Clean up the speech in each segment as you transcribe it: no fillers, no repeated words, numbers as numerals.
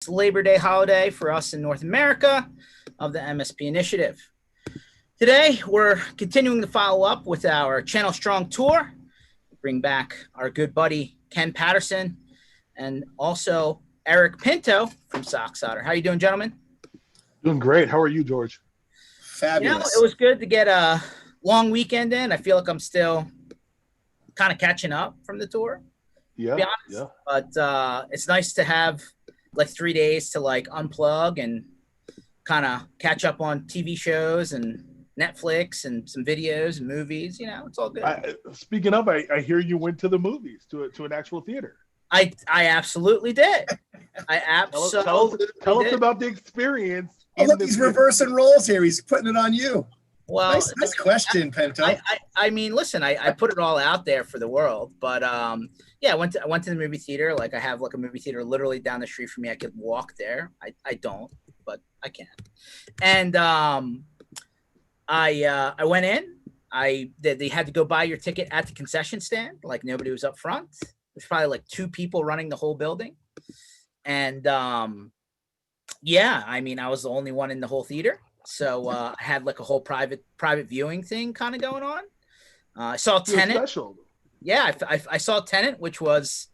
It's Labor Day holiday for us in North America of the MSP initiative. Today, we're continuing to follow up with our Channel Strong tour. Bring back our good buddy Ken Patterson and also Eric Pinto from Sock Solder. How you doing, gentlemen? Doing great. How are you, George? Fabulous. It was good to get a long weekend in. I feel like I'm still kind of catching up from the tour. Yeah, yeah. But it's nice to have like 3 days to like unplug and kind of catch up on TV shows and Netflix and some videos and movies. You know, it's all good. Speaking of, I hear you went to the movies, to an actual theater. I absolutely did. I absolutely tell us about the experience. Oh, look, he's reversing roles here. He's putting it on you. Well, nice question, Pinto. I mean, listen, I put it all out there for the world, but yeah, I went to the movie theater. Like I have like a movie theater literally down the street from me. I could walk there. I don't, but I can. And I went in. They had to go buy your ticket at the concession stand. Like nobody was up front. There's probably like 2 people running the whole building, and yeah, I mean, I was the only one in the whole theater. So I had like a whole private viewing thing kind of going on. I saw Tenet. Special. Yeah, I saw Tenet, which was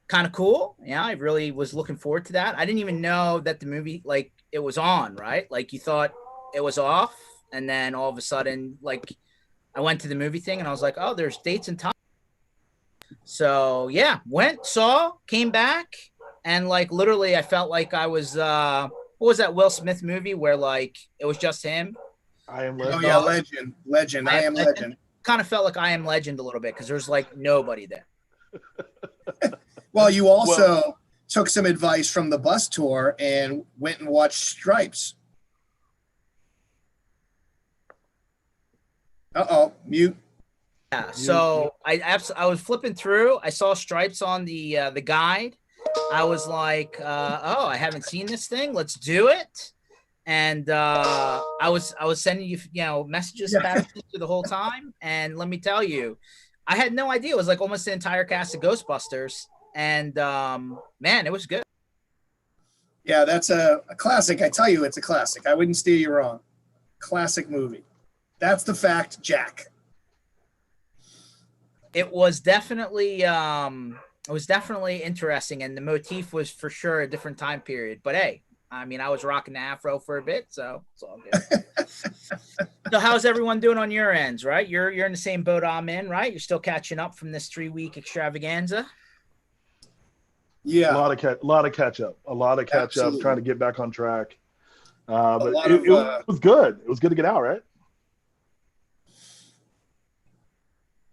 kind of cool. Yeah, I really was looking forward to that. I didn't even know that the movie, like, it was on, right? Like, you thought it was off, and then all of a sudden, like, I went to the movie thing, and I was like, oh, there's dates and time. So, yeah, saw, came back, and, like, literally I felt like I was what was that Will Smith movie where like it was just him? I Am Legend. Oh yeah, Legend. I Am Legend. Kind of felt like I Am Legend a little bit because there's like nobody there. Well, you also took some advice from the bus tour and went and watched Stripes. Mute. Yeah, so I was flipping through. I saw Stripes on the guide. I was like, oh, I haven't seen this thing. Let's do it. And I was sending you messages about it the whole time. And let me tell you, I had no idea. It was like almost the entire cast of Ghostbusters. And man, it was good. Yeah, that's a classic. I tell you, it's a classic. I wouldn't steer you wrong. Classic movie. That's the fact, Jack. It was definitely interesting, and the motif was for sure a different time period. But hey, I mean, I was rocking the afro for a bit, so it's all good. So how's everyone doing on your ends, right? You're in the same boat I'm in, right? You're still catching up from this 3-week extravaganza. Yeah, a lot of catch up, Absolutely. trying to get back on track. But it was good. It was good to get out, right?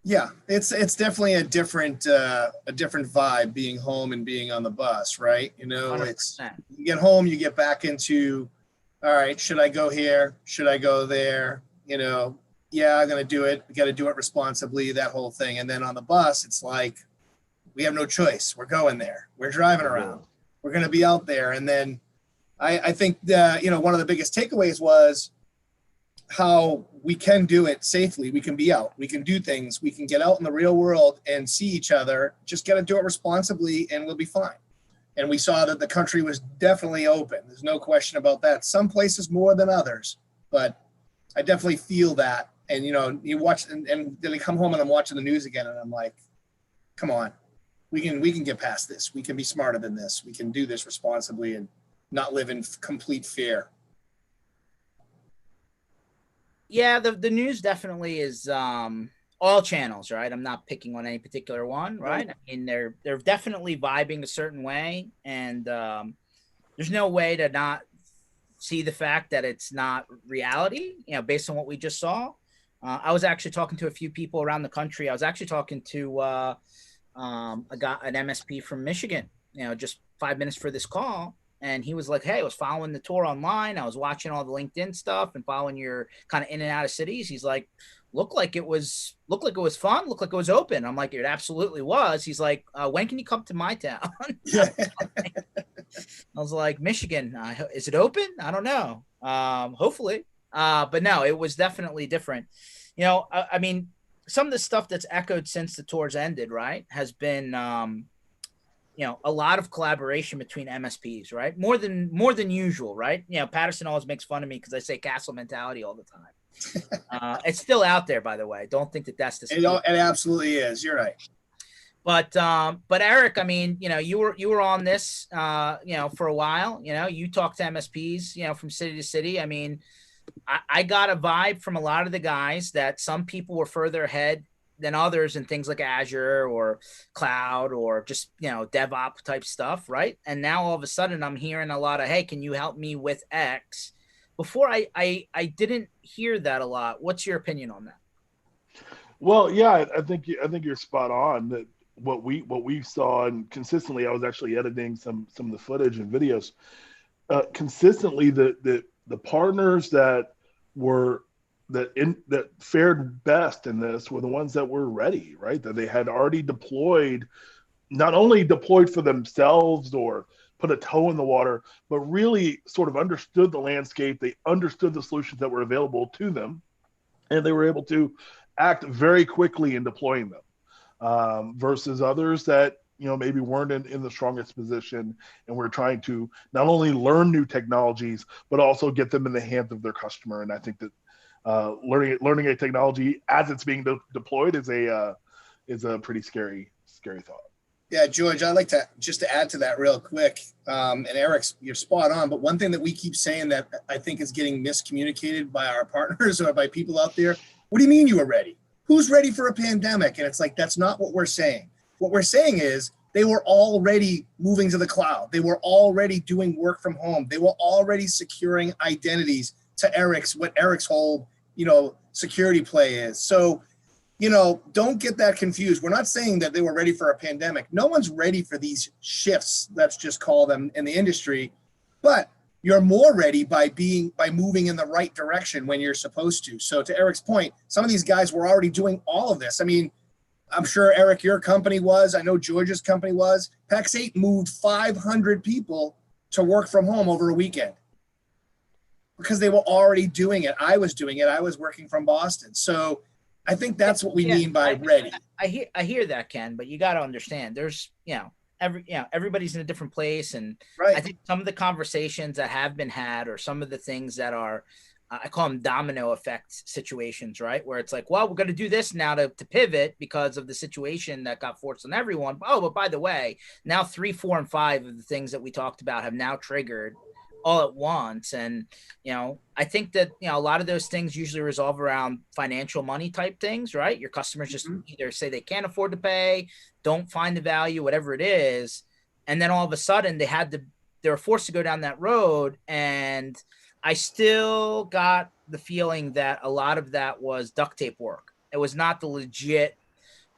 Yeah, it's definitely a different vibe being home and being on the bus, right? You know, 100%. It's you get home, you get back into, all right, should I go here? Should I go there? You know, yeah, I'm gonna do it. We got to do it responsibly, that whole thing. And then on the bus, it's like we have no choice. We're going there. We're driving around. We're gonna be out there. And then I think one of the biggest takeaways was how we can do it safely. We can be out. We can do things. We can get out in the real world and see each other. Just got to do it responsibly and we'll be fine. And we saw that the country was definitely open. There's no question about that. Some places more than others, but I definitely feel that. And, you watch and then I come home and I'm watching the news again and I'm like, come on, we can get past this. We can be smarter than this. We can do this responsibly and not live in complete fear. Yeah, the news definitely is all channels, right? I'm not picking on any particular one, right? I mean, they're definitely vibing a certain way, and there's no way to not see the fact that it's not reality, based on what we just saw. I was actually talking to a few people around the country. I was actually talking to an MSP from Michigan, just 5 minutes for this call. And he was like, hey, I was following the tour online. I was watching all the LinkedIn stuff and following your kind of in and out of cities. He's like, looked like it was fun. Looked like it was open. I'm like, it absolutely was. He's like, when can you come to my town? I was like, Michigan, is it open? I don't know. Hopefully. But no, it was definitely different. I mean, some of the stuff that's echoed since the tours ended, right, has been a lot of collaboration between MSPs, right? More than usual, right? Patterson always makes fun of me because I say castle mentality all the time. It's still out there, by the way. Don't think that that's the. It absolutely is. You're right. But Eric, I mean, you were on this, for a while. You talked to MSPs, from city to city. I mean, I got a vibe from a lot of the guys that some people were further ahead than others in things like Azure or cloud or just, DevOps type stuff. Right. And now all of a sudden I'm hearing a lot of, hey, can you help me with X? Before I didn't hear that a lot. What's your opinion on that? Well, yeah, I think you're spot on. That what we saw, and consistently, I was actually editing some of the footage and videos. Consistently, the partners that fared best in this were the ones that were ready, right? That they had already deployed, not only deployed for themselves or put a toe in the water, but really sort of understood the landscape. They understood the solutions that were available to them, and they were able to act very quickly in deploying them, versus others that maybe weren't in the strongest position, and we're trying to not only learn new technologies but also get them in the hands of their customer. And I think that learning a technology as it's being deployed is a pretty scary thought. Yeah, George, I'd like to just to add to that real quick. And Eric's, you're spot on. But one thing that we keep saying that I think is getting miscommunicated by our partners or by people out there: what do you mean you were ready? Who's ready for a pandemic? And it's like, that's not what we're saying. What we're saying is they were already moving to the cloud. They were already doing work from home. They were already securing identities to what Eric's whole, security play is. So, don't get that confused. We're not saying that they were ready for a pandemic. No one's ready for these shifts, let's just call them, in the industry. But you're more ready by moving in the right direction when you're supposed to. So to Eric's point, some of these guys were already doing all of this. I mean, I'm sure, Eric, your company was. I know George's company was. PAX 8 moved 500 people to work from home over a weekend because they were already doing it. I was doing it. I was working from Boston. So I think that's what we mean by ready. I hear that, Ken, but you got to understand there's, everybody's in a different place. And right. I think some of the conversations that have been had, or some of the things that are, I call them domino effect situations, right? Where it's like, well, we're going to do this now to pivot because of the situation that got forced on everyone. Oh, but by the way, now 3, 4, and 5 of the things that we talked about have now triggered all at once. And, I think that, a lot of those things usually resolve around financial money type things, right? Your customers just either say they can't afford to pay, don't find the value, whatever it is. And then all of a sudden they were forced to go down that road. And I still got the feeling that a lot of that was duct tape work. It was not the legit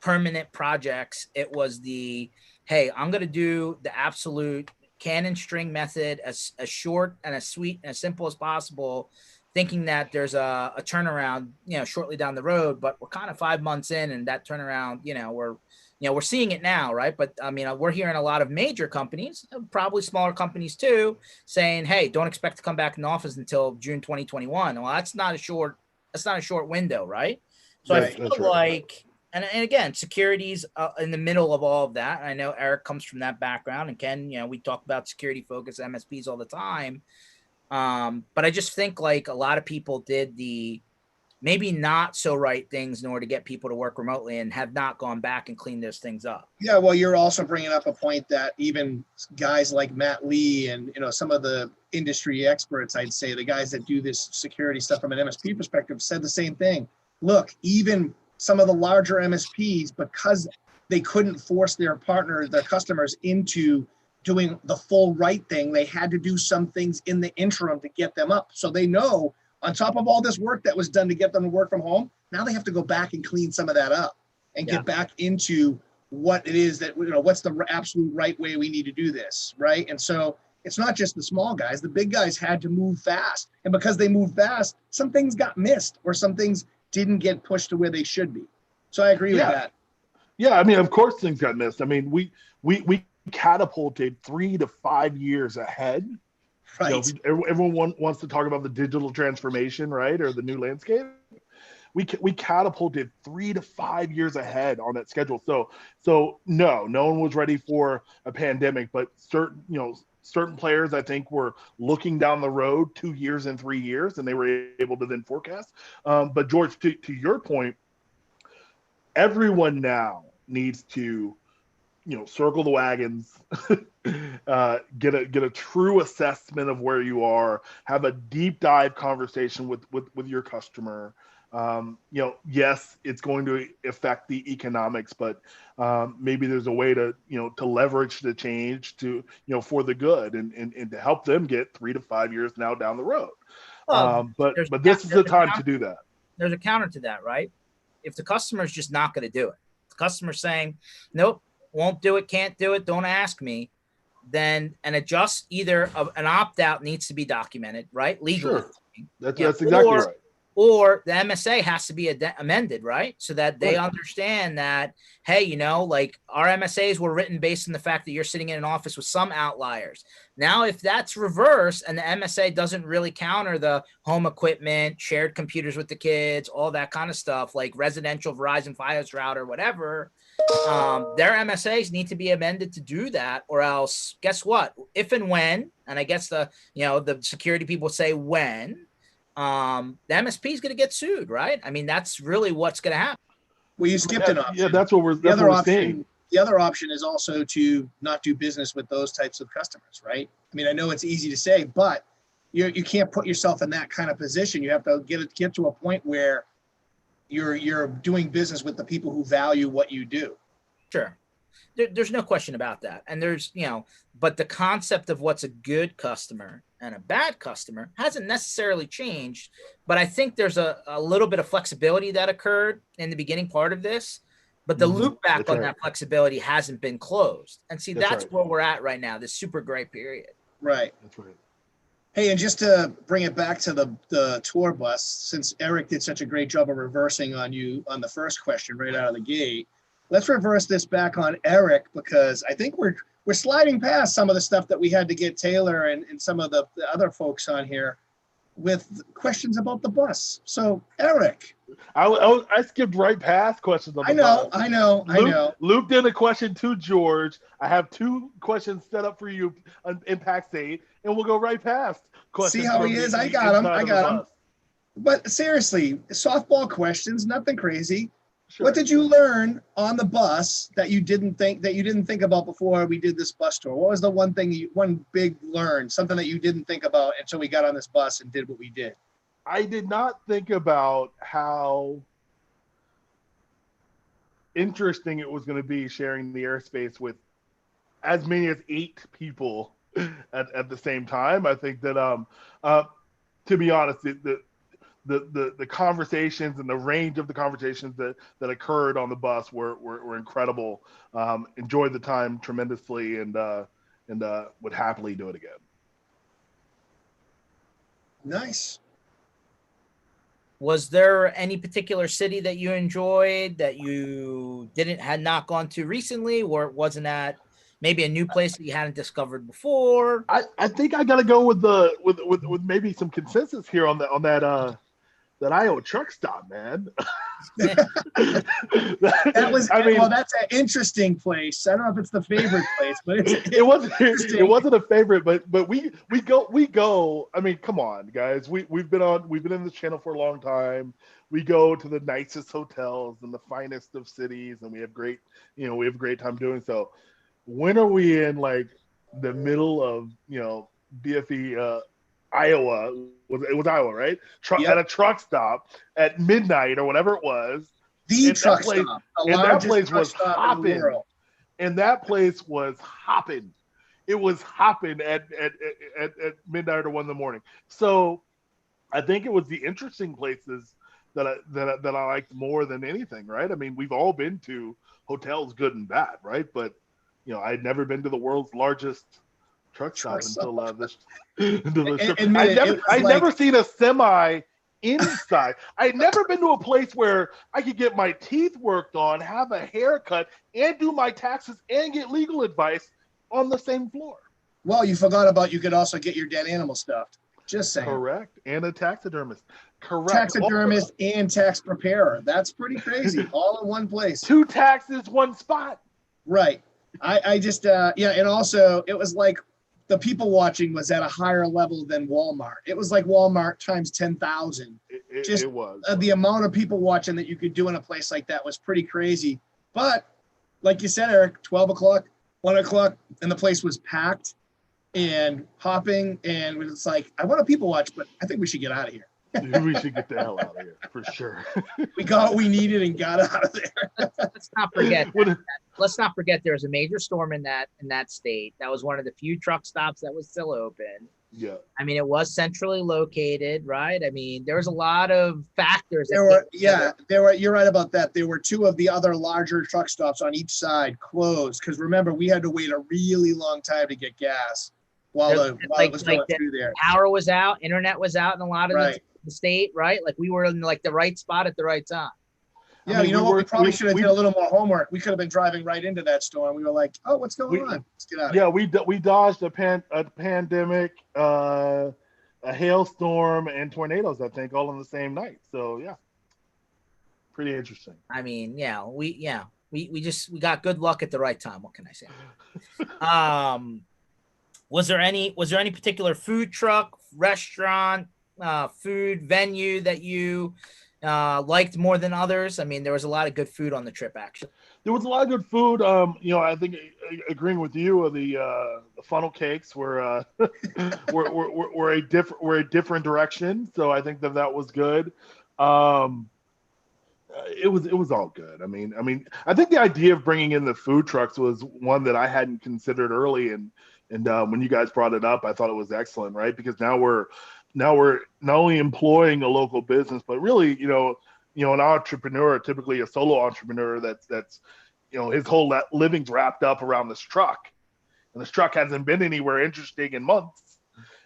permanent projects. It was the, hey, I'm going to do the absolute cannon string method as short and as sweet and as simple as possible, thinking that there's a turnaround, shortly down the road. But we're kind of 5 months in, and that turnaround, we're seeing it now, right? But I mean, we're hearing a lot of major companies, probably smaller companies too, saying, hey, don't expect to come back in the office until June 2021. Well, that's not a short window, right? So right. I feel like, and again, security's in the middle of all of that. And I know Eric comes from that background, and Ken, we talk about security focused MSPs all the time. But I just think like a lot of people did the maybe not so right things in order to get people to work remotely, and have not gone back and cleaned those things up. Yeah, well, you're also bringing up a point that even guys like Matt Lee and some of the industry experts, I'd say the guys that do this security stuff from an MSP perspective, said the same thing. Look, even some of the larger MSPs, because they couldn't force their customers into doing the full right thing, they had to do some things in the interim to get them up. So they know, on top of all this work that was done to get them to work from home, now they have to go back and clean some of that up and get back into what it is that, what's the absolute right way we need to do this, right? And so it's not just the small guys. The big guys had to move fast. And because they moved fast, some things got missed, or some things didn't get pushed to where they should be. So I agree with that. Yeah, I mean, of course things got missed. I mean, we catapulted 3 to 5 years ahead. Right. Everyone wants to talk about the digital transformation, right, or the new landscape. we catapulted 3 to 5 years ahead on that schedule. So no one was ready for a pandemic, but certain players, I think, were looking down the road 2 years and 3 years, and they were able to then forecast. But George, to your point, everyone now needs to, circle the wagons, get a true assessment of where you are, have a deep dive conversation with your customer. Yes, it's going to affect the economics, but maybe there's a way to leverage the change to, for the good and to help them get 3 to 5 years now down the road. But this is the time to do that. There's a counter to that, right? If the customer's just not going to do it, the customer's saying, nope, won't do it, can't do it, don't ask me, then either an opt-out needs to be documented, right? Legally. Sure. That's exactly right. Or the MSA has to be amended, right? So that they understand that, hey, like our MSAs were written based on the fact that you're sitting in an office with some outliers. Now, if that's reversed and the MSA doesn't really counter the home equipment, shared computers with the kids, all that kind of stuff, like residential Verizon Fios router, whatever, their MSAs need to be amended to do that, or else guess what? If and when, and I guess the security people say when, the MSP is going to get sued, right? I mean, that's really what's going to happen. Well, you skipped an option. Yeah, that's what we're saying. The other option is also to not do business with those types of customers, right? I mean, I know it's easy to say, but you can't put yourself in that kind of position. You have to get to a point where you're doing business with the people who value what you do. Sure. There's no question about that. And there's, but the concept of what's a good customer and a bad customer hasn't necessarily changed. But I think there's a little bit of flexibility that occurred in the beginning part of this. But the loop back on that flexibility hasn't been closed. And see, that's where we're at right now, this super great period. Right. That's right. Hey, and just to bring it back to the tour bus, since Eric did such a great job of reversing on you on the first question right out of the gate, let's reverse this back on Eric, because I think we're sliding past some of the stuff that we had to get Taylor and some of the other folks on here with questions about the bus. So, Eric. I skipped right past questions on the bus. I know. Luke did a question to George. I have 2 questions set up for you in Pack State, and we'll go right past questions. See how he is? I got him. But seriously, softball questions, nothing crazy. Sure. What did you learn on the bus that you didn't think about before we did this bus tour? What was the one big learn, something that you didn't think about until we got on this bus and did what we did? I did not think about how interesting it was going to be sharing the airspace with as many as 8 people at the same time. I think that, to be honest, the conversations and the range of the conversations that occurred on the bus were incredible. Enjoyed the time tremendously and would happily do it again. Nice. Was there any particular city that you enjoyed that you had not gone to recently, or it wasn't at maybe a new place that you hadn't discovered before? I think I got to go with maybe some consensus here on that Iowa truck stop, man. That's an interesting place. I don't know if it's the favorite place, but it wasn't a favorite, but we go. I mean, come on, guys. We've been in this channel for a long time. We go to the nicest hotels and the finest of cities, and we have great time doing so. When are we in like the middle of BFE Iowa? It was Iowa, right? At a truck stop at midnight or whatever it was. Truck stop. And that place was hopping. And that place was hopping. It was hopping at midnight or 1 in the morning. So I think it was the interesting places that I liked more than anything, right? I mean, we've all been to hotels, good and bad, right? But I'd never been to the world's largest truck stop until this. I'd never seen a semi inside. I'd never been to a place where I could get my teeth worked on, have a haircut, and do my taxes and get legal advice on the same floor. Well, you forgot about you could also get your dead animal stuffed. Just saying. Correct. And a taxidermist. Correct. taxidermist and tax preparer. That's pretty crazy. All in one place. 2 taxes, 1 spot. Right. I just, yeah. And also it was like the people watching was at a higher level than Walmart. It was like Walmart times 10,000. It was. The amount of people watching that you could do in a place like that was pretty crazy. But like you said, Eric, 12 o'clock, 1 o'clock, and the place was packed and hopping. And it was like, I want to people watch, but I think we should get out of here. We should get the hell out of here for sure. We got what we needed and got out of there. Let's not forget there was a major storm in that state. That was one of the few truck stops that was still open. Yeah. I mean, it was centrally located, right? I mean, there was a lot of factors. You're right about that. There were 2 of the other larger truck stops on each side closed. Because remember, we had to wait a really long time to get gas while it was going through there. Power was out, internet was out in a lot of the state, right? Like we were in like the right spot at the right time. Yeah, you know what? We probably should have did a little more homework. We could have been driving right into that storm. We were like, "Oh, what's going on? Let's get out of here." Yeah, we dodged a pandemic, a hailstorm, and tornadoes. I think all in the same night. So yeah, pretty interesting. I mean, we got good luck at the right time. What can I say? Was there any particular food truck, restaurant, food venue that you liked more than others? I mean, there was a lot of good food on the trip, actually. There was a lot of good food. I think agreeing with you, the funnel cakes were were a different direction. So I think that was good. It was all good. I mean, I think the idea of bringing in the food trucks was one that I hadn't considered early, and when you guys brought it up, I thought it was excellent, right? Because now we're not only employing a local business, but really, an entrepreneur, typically a solo entrepreneur that's his whole living's wrapped up around this truck, and this truck hasn't been anywhere interesting in months.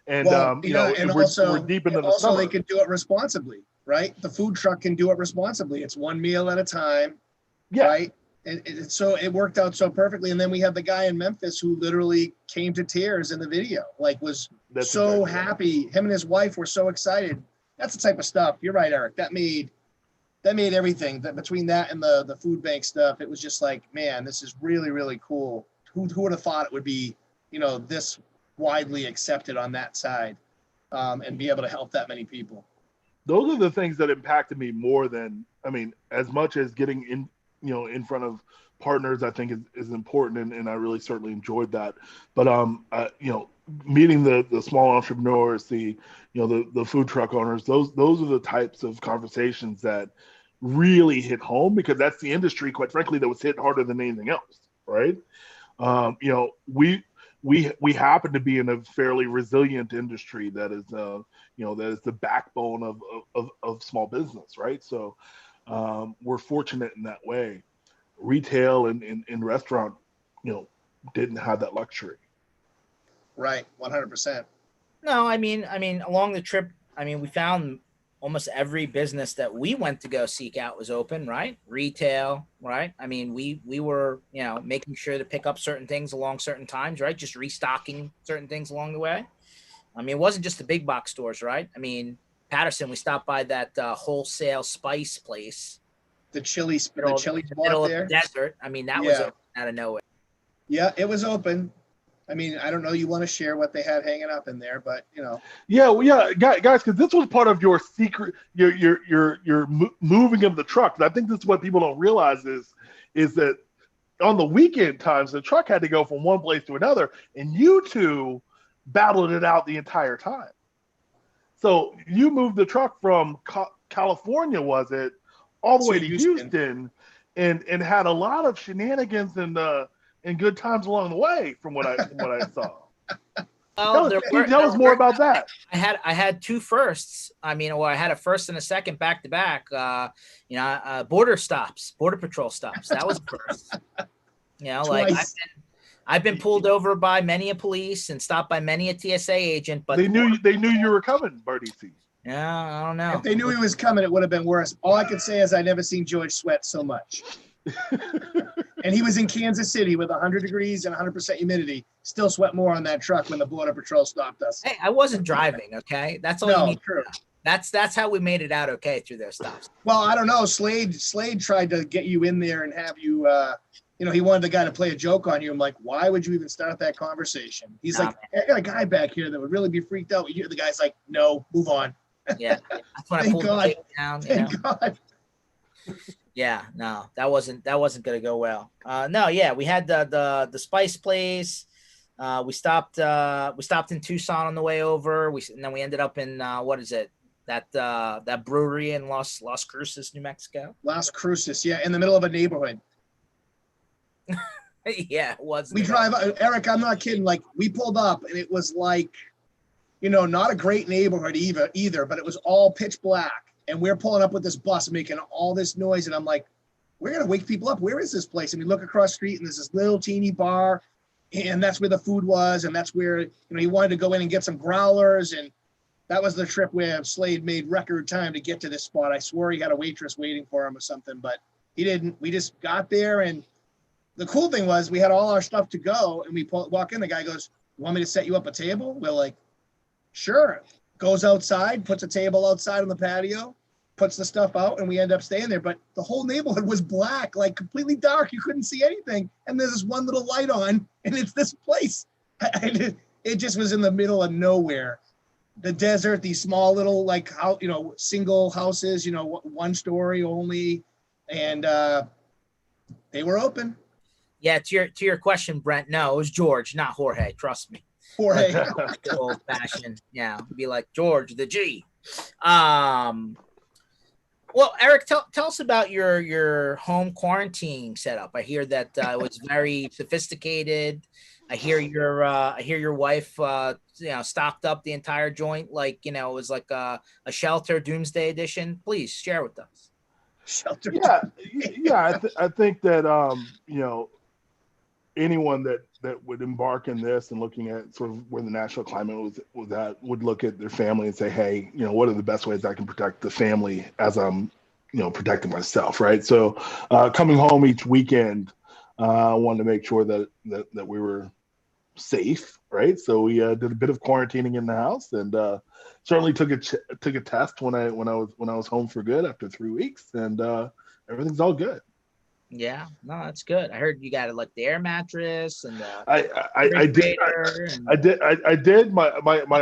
And we're deep into the summer. They can do it responsibly, right? The food truck can do it responsibly. It's one meal at a time, right? And so it worked out so perfectly. And then we have the guy in Memphis who literally came to tears in the video, was so happy. Him and his wife were so excited. That's the type of stuff. You're right, Eric. That made everything. That between that and the food bank stuff, it was just like, man, this is really, really cool. Who would have thought it would be, this widely accepted on that side, and be able to help that many people. Those are the things that impacted me more than, as much as getting in front of partners, I think is important, and I really certainly enjoyed that. But meeting the small entrepreneurs, the food truck owners, those are the types of conversations that really hit home, because that's the industry, quite frankly, that was hit harder than anything else, right? We happen to be in a fairly resilient industry that is the backbone of small business, right? So we're fortunate in that way. Retail and restaurant, didn't have that luxury. Right, 100%. No, I mean, along the trip, we found almost every business that we went to go seek out was open, right? Retail, right? We were, making sure to pick up certain things along certain times, right? Just restocking certain things along the way. It wasn't just the big box stores, right? Patterson, we stopped by that Wholesale spice place. The chili spot there. Of the desert. That was open out of nowhere. Yeah, it was open. I don't know. You want to share what they had hanging up in there, but Yeah, guys, because this was part of your secret, your moving of the truck. And I think this is what people don't realize is that on the weekend times, the truck had to go from one place to another, and you two battled it out the entire time. So you moved the truck from California, was it, all the way to Houston, and had a lot of shenanigans and good times along the way, from what I saw. Tell us more about that. I had 2 firsts. I had a first and a second back to back. Border patrol stops. That was a first. I've been pulled over by many a police and stopped by many a TSA agent, but they knew you were coming, Bardici. Yeah, I don't know. If they knew he was coming, it would have been worse. All I could say is I never seen George sweat so much. And he was in Kansas City with 100 degrees and 100% humidity. Still sweat more on that truck when the Border Patrol stopped us. Hey, I wasn't driving, okay? That's all you need. True. That's how we made it out okay through those stops. Well, I don't know. Slade tried to get you in there and have you, he wanted the guy to play a joke on you. I'm like, why would you even start that conversation? He's like, hey, I got a guy back here that would really be freaked out. The guy's like, no, move on. Yeah, that's when I pulled the tape down. Thank God. Yeah, no, that wasn't gonna go well. No, yeah, we had the spice place. We stopped in Tucson on the way over. And then we ended up in what is it? That brewery in Las Cruces, New Mexico. Las Cruces, yeah, in the middle of a neighborhood. Yeah, it was. We drive, Eric, I'm not kidding. Like, we pulled up and it was like, not a great neighborhood either, but it was all pitch black. And we're pulling up with this bus making all this noise. And I'm like, we're going to wake people up. Where is this place? And we look across the street and there's this little teeny bar. And that's where the food was. And that's where, he wanted to go in and get some growlers. And that was the trip where Slade made record time to get to this spot. I swore he had a waitress waiting for him or something, but he didn't. We just got there. And the cool thing was we had all our stuff to go. And we walk in. The guy goes, you want me to set you up a table? We're like, sure. Goes outside, puts a table outside on the patio, puts the stuff out, and we end up staying there. But the whole neighborhood was black, like completely dark. You couldn't see anything. And there's this one little light on, and it's this place. It just was in the middle of nowhere. The desert, these small little, like, single houses, one story only. And they were open. Yeah, to your question, Brent, no, it was George, not Jorge. Trust me. Jorge. Old fashioned. Yeah, be like George, the G. Well, Eric, tell us about your home quarantine setup. I hear that it was very sophisticated. I hear your wife, stocked up the entire joint like it was like a shelter doomsday edition. Please share with us. Shelter. Yeah. I think that anyone that would embark in this and looking at sort of where the national climate was at would look at their family and say, hey, what are the best ways I can protect the family as I'm, protecting myself, right? So coming home each weekend, I wanted to make sure that we were safe, right? So we did a bit of quarantining in the house and certainly took a test when I was home for good after 3 weeks, and everything's all good. Yeah, no, that's good. I heard you got like the air mattress and I did my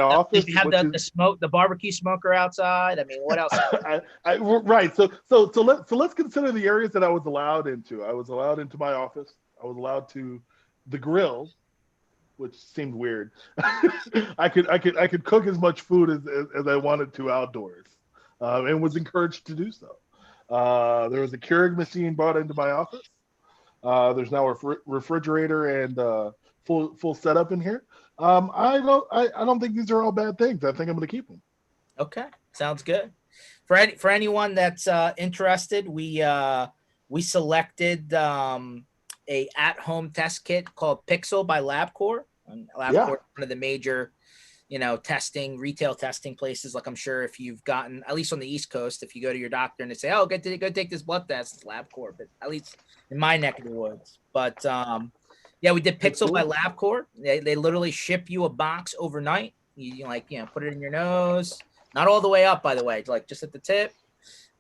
office. You have the barbecue smoker outside. I mean, what else? Right. So let's consider the areas that I was allowed into. I was allowed into my office. I was allowed to the grill, which seemed weird. I could cook as much food as I wanted to outdoors, and was encouraged to do so. There was a Keurig machine brought into my office. There's now a refrigerator and full setup in here. I don't think these are all bad things. I think I'm going to keep them. Okay, sounds good. For anyone that's interested, we selected a at-home test kit called Pixel by LabCorp. LabCorp, one of the major retail testing places. Like I'm sure if you've gotten, at least on the East Coast, if you go to your doctor and they say, oh, go take this blood test, it's LabCorp, but at least in my neck of the woods. But we did Pixel by LabCorp. They literally ship you a box overnight. You put it in your nose, not all the way up, by the way, like just at the tip.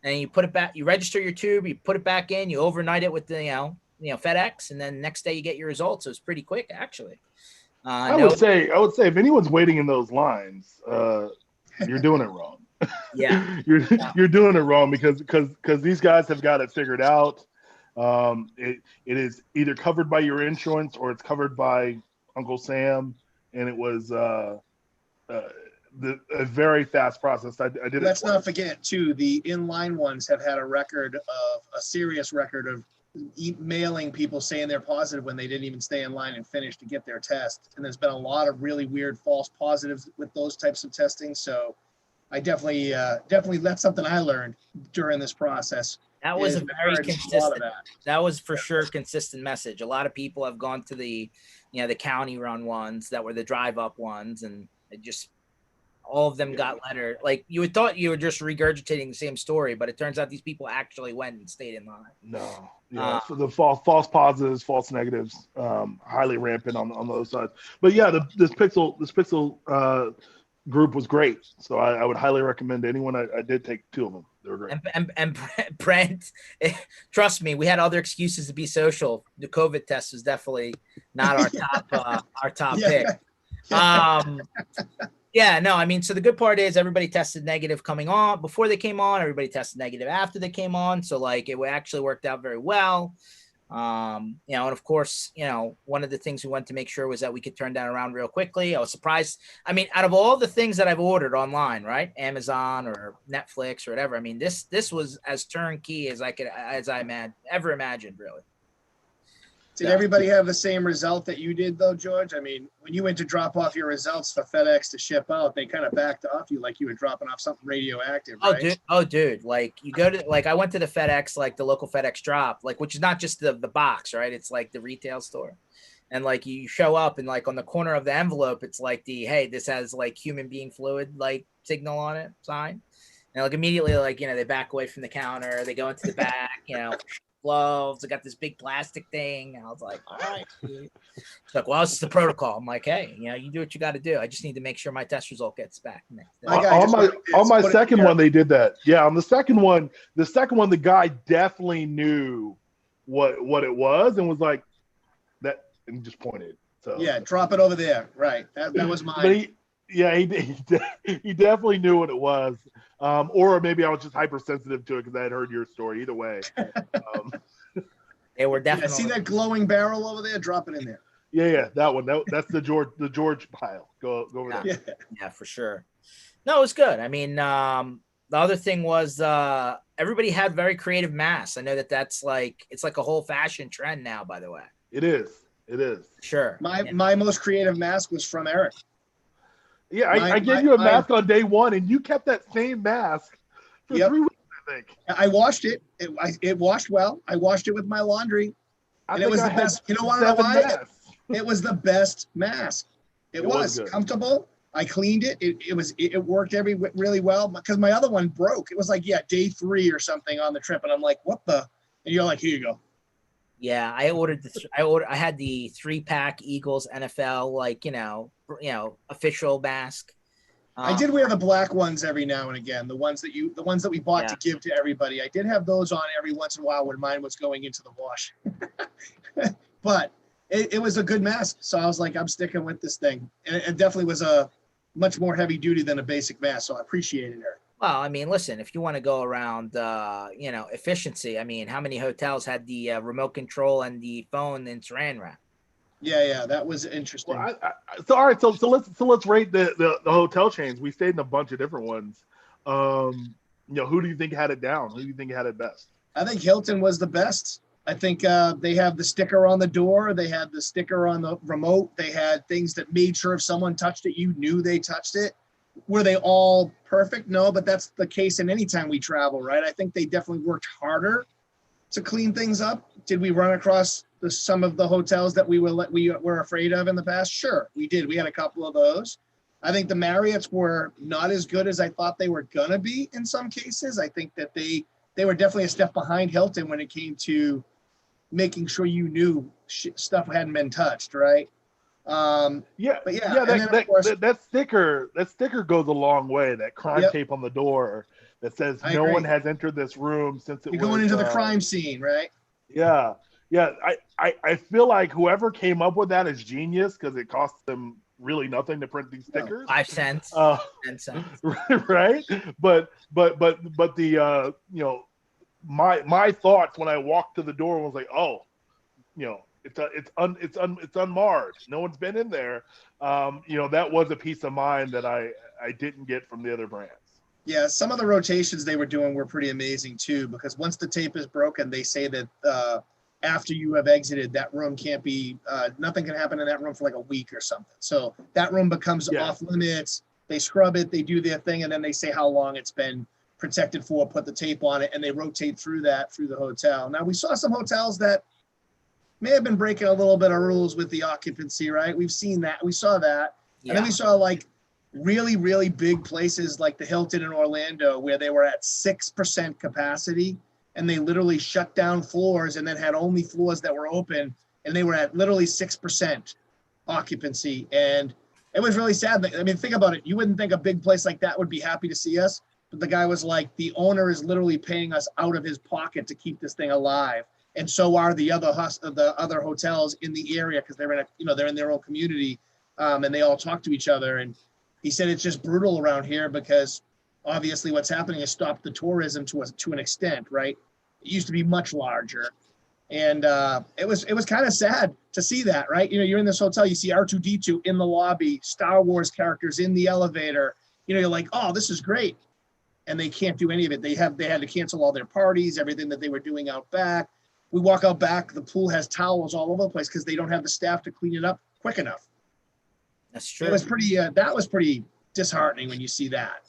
And you put it back, you register your tube, you put it back in, you overnight it with the, FedEx, and then next day you get your results. So it's pretty quick, actually. I would say if anyone's waiting in those lines, you're doing it wrong. Yeah, you're doing it wrong because these guys have got it figured out. It is either covered by your insurance or it's covered by Uncle Sam, and it was a very fast process. I did. Let's not forget too, the inline ones have had a serious record of emailing people saying they're positive when they didn't even stay in line and finish to get their test. And there's been a lot of really weird false positives with those types of testing. So I definitely that's something I learned during this process. That was a very consistent. That was for sure consistent message. A lot of people have gone to the county run ones that were the drive up ones, and it just all of them got letter. Like you would thought you were just regurgitating the same story, but it turns out these people actually went and stayed in line. No. Yeah, so the false positives, false negatives, highly rampant on those sides. But yeah, this Pixel group was great. So I would highly recommend anyone. I did take 2 of them. They were great. And Brent, trust me, we had other excuses to be social. The COVID test was definitely not our top Yeah. pick. Yeah, no, I mean, so the good part is everybody tested negative coming on before they came on. Everybody tested negative after they came on. So like it actually worked out very well. And of course, one of the things we wanted to make sure was that we could turn that around real quickly. I was surprised. I mean, out of all the things that I've ordered online, right? Amazon or Netflix or whatever. I mean, this was as turnkey as I ever imagined, really. Did everybody have the same result that you did, though, George? I mean, when you went to drop off your results for FedEx to ship out, they kind of backed off you like you were dropping off something radioactive, right? Dude. Like you go to, like I went to the FedEx, like the local FedEx drop, like which is not just the box, right? It's like the retail store. And like you show up and like on the corner of the envelope, it's like hey, this has like human being fluid like signal on it sign. And like immediately, like, they back away from the counter, they go into the back, gloves. I got this big plastic thing. And I was like, all right. It's like, well, this is the protocol. I'm like, hey, you do what you got to do. I just need to make sure my test result gets back. On my second one, they did that. Yeah, on the second one, the guy definitely knew what it was and was like that and just pointed. So yeah, drop it over there. Right. That was mine. But he definitely knew what it was. Or maybe I was just hypersensitive to it because I had heard your story. Either way, they were definitely. See that glowing barrel over there? Drop it in there. Yeah, that one. That's the George pile. Go over there. Yeah, for sure. No, it was good. I mean, the other thing was everybody had very creative masks. I know that's like it's like a whole fashion trend now. By the way, it is. Sure. My most creative mask was from Eric. Yeah, I gave you a mask on day 1, and you kept that same mask for 3 weeks, I think. I washed it. It washed well. I washed it with my laundry, and it was the best. You know what it was? It was the best mask. It was comfortable. I cleaned it. It worked really well because my other one broke. It was like day 3 or something on the trip, and I'm like, what the? And you're like, here you go. Yeah, I had the 3-pack Eagles NFL, like, official mask. I did wear the black ones every now and again. The ones that we bought to give to everybody. I did have those on every once in a while when mine was going into the wash. But it was a good mask. So I was like, I'm sticking with this thing. And it definitely was a much more heavy duty than a basic mask. So I appreciated it. Well, I mean, listen, if you want to go around, efficiency, I mean, how many hotels had the remote control and the phone in saran wrap? Yeah, that was interesting. Well, all right, so let's rate the hotel chains. We stayed in a bunch of different ones. Who do you think had it down? Who do you think had it best? I think Hilton was the best. I think they have the sticker on the door. They had the sticker on the remote. They had things that made sure if someone touched it, you knew they touched it. Were they all perfect? No, but that's the case in any time we travel, right? I think they definitely worked harder to clean things up. Did we run across some of the hotels that we were afraid of in the past? Sure, we did. We had a couple of those. I think the Marriotts were not as good as I thought they were gonna be in some cases. I think that they were definitely a step behind Hilton when it came to making sure you knew stuff hadn't been touched, right? That sticker goes a long way. That crime tape on the door that says no one has entered this room since you're going into the crime scene, right? Yeah. I feel like whoever came up with that is genius because it costs them really nothing to print these stickers. 5 cents, 10 cents, right? But the my thoughts when I walked to the door was like, oh, it's unmarred. No one's been in there. That was a peace of mind that I didn't get from the other brands. Yeah, some of the rotations they were doing were pretty amazing too, because once the tape is broken, they say that after you have exited, that room can't be, nothing can happen in that room for like a week or something. So that room becomes off limits. They scrub it, they do their thing, and then they say how long it's been protected for, put the tape on it, and they rotate through the hotel. Now, we saw some hotels that may have been breaking a little bit of rules with the occupancy, right? We've seen that. We saw that. Yeah. And then we saw like really, really big places like the Hilton in Orlando where they were at 6% capacity and they literally shut down floors and then had only floors that were open and they were at literally 6% occupancy. And it was really sad. I mean, think about it. You wouldn't think a big place like that would be happy to see us, but the guy was like, the owner is literally paying us out of his pocket to keep this thing alive. And so are the other hotels in the area, because they're they're in their own community, and they all talk to each other. And he said it's just brutal around here because obviously what's happening is stopped the tourism to an extent, right? It used to be much larger. And it was kind of sad to see that, right? You're in this hotel, you see R2-D2 in the lobby, Star Wars characters in the elevator. You're like, oh, this is great. And they can't do any of it. They had to cancel all their parties, everything that they were doing out back. We walk out back, the pool has towels all over the place because they don't have the staff to clean it up quick enough. That's true. It was pretty, that was pretty disheartening when you see that.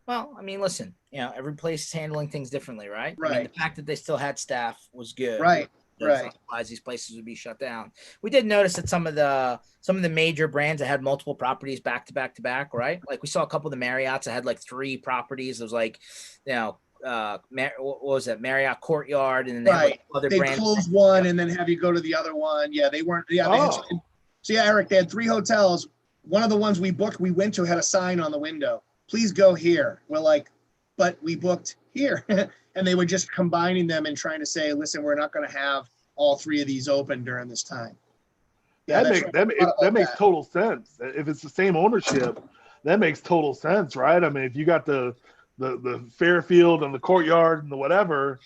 Well, I mean, listen, every place is handling things differently, right? Right. I mean, the fact that they still had staff was good. Right. Right. Otherwise, these places would be shut down. We did notice that some of the major brands that had multiple properties back to back to back, right? Like we saw a couple of the Marriotts that had like 3 properties. It was like, what was that? Marriott Courtyard, and then they had like other brands. They closed one and then have you go to the other one. Yeah, they weren't. Yeah. So yeah, Eric, they had 3 hotels. One of the ones we booked, we went to had a sign on the window. Please go here. We're like, but we booked here. And they were just combining them and trying to say, listen, we're not going to have all 3 of these open during this time. Yeah, that makes total sense. If it's the same ownership, that makes total sense, right? I mean, if you got the Fairfield and the Courtyard and the whatever,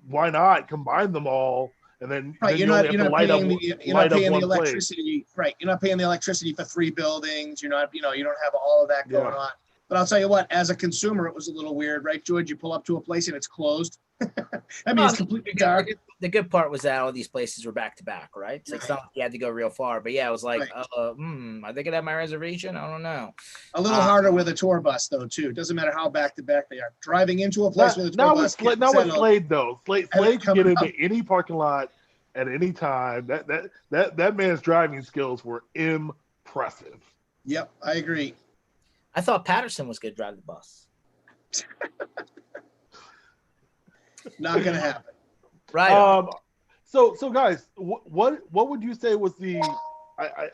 why not combine them all? And then, right, you're not paying the electricity. Right, you're not paying the electricity for 3 buildings. You're not, you don't have all of that going on. But I'll tell you what, as a consumer, it was a little weird, right, George? You pull up to a place and it's closed. It's completely dark. The good part was that all these places were back to back, right? So it's not like you had to go real far. But yeah, it was like, are they gonna have my reservation? I don't know. A little harder with a tour bus, though, too. It doesn't matter how back to back they are. Driving into a place with a tour bus. Not with Slade, though. Slade can get into any parking lot at any time. That man's driving skills were impressive. Yep, I agree. I thought Patterson was going to drive the bus. Not going to happen. Right. So guys, what would you say was the? I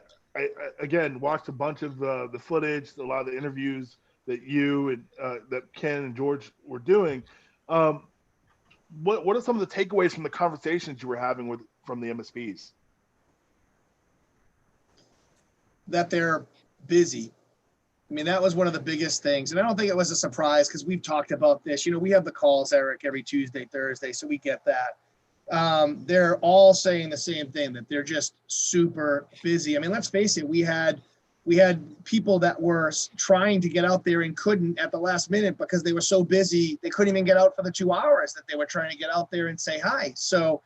again watched a bunch of the footage, a lot of the interviews that you and that Ken and George were doing. What are some of the takeaways from the conversations you were having from the MSPs? That they're busy. I mean, that was one of the biggest things. And I don't think it was a surprise because we've talked about this. We have the calls, Eric, every Tuesday, Thursday, so we get that. They're all saying the same thing, that they're just super busy. I mean, let's face it, we had people that were trying to get out there and couldn't at the last minute because they were so busy, they couldn't even get out for the 2 hours that they were trying to get out there and say hi. So